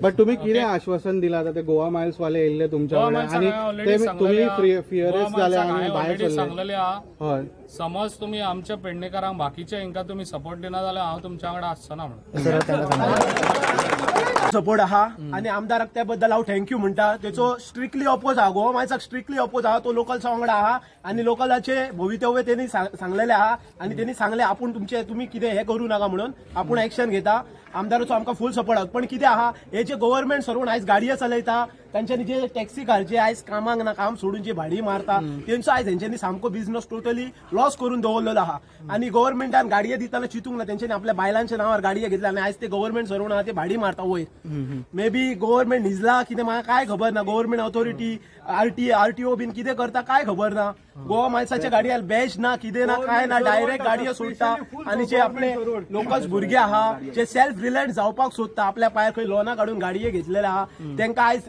But तुम्ही किती आश्वासन दिला आता ते गोवा माइल्स वाले येयल्ले तुमच्याकडे आणि ते तुम्ही फियरेस्ट जाले आणि भायर सांगलेले हय समज तुम्ही आमच्या पेडणेकारांक बाकीच्या हांकां तुम्ही सपोर्ट दिना जाल्यार हांव तुमच्या वांगडा आसचना म्हणून सपोर्ट आहा आणि आमदाराक त्या बद्दल हांव थँक्यू म्हणटा. त्याचो स्ट्रिक्टली ऑपोज आहा, गोवा मायल्साक स्ट्रिक्टली ऑपोज आहा. तो लोकल्सा वांगडा आहा आणि लोकलाचे भवितव्य त्यांनी सांगलेले आहा आणि त्यांनी सांगले आपण तुम्ही कितें हे करू नका म्हणून आपण ऍक्शन घेता. आमदाराचो आमकां फुल सपोर्ट आहा. पण कितें आहा हे जे गव्हर्नमेंट सरून आयज गाडयो चलयता तांच्यांनी जे टॅक्सी कारचे आयज कामाक ना काम सोडून जी भाडी मारता तेंचो आयज हेंच्यांनी सामको बिझनेस टोटली लॉस करून दवरलेलो आहा. आणि गव्हर्नमेंटान गाडयो दिताना चिंतूंक ना, तेंच्यांनी आपल्या बायलांच्या नावार गाडयो घेतल्या आणि आयज ते गव्हर्नमेंट सरून आहा ते भाडी मारता वयर. मे बी गव्हर्नमेंट न्हिजला कितें म्हाका काय खबर ना. गव्हर्नमेंट ऑथॉरिटी आरटीओ बीन कितें करता काय खबर ना. गोवा मायल्साच्या गाडयार बॅच ना कितें ना काय ना, डायरेक्ट गाडयो सोडटा आणि जे आपले लोकल्स भुरगे आहा जे सेल्फ रिलायंट जावपाक सोदता, आपल्या पायार खंय लोना काढून गाडयो घेतलेले आहा तांकां आयज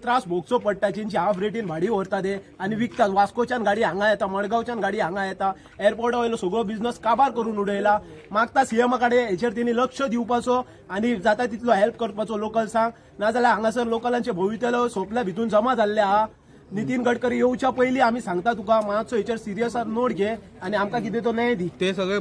त्रास भोगचो पडटा. जेंची हाफ रेटीन भाडी व्हरता ते आणि विकतात. वास्कोच्यान गाडी हांगा येता, मडगांवच्यान गाडी हांगा येता. एअरपोर्टा वयलो सगळो बिझनेस काबार करून उडयला. मागता सीएम कडेन हेचेर तेणी लक्ष दिवपाचो आणि जाता तितलो हेल्प करपाचो लोकल्सांक. नाजाल्यार हांगासर लोकलांचे भवितव्य सोपल्या भितून जमा जाल्ले आहा. नितीन गडकरी येवच्या पयलीं आमी सांगता तुका मातसो हेचेर सिरियस नोट घे आणि आमकां कितें तो न्याय दी. ते सगळे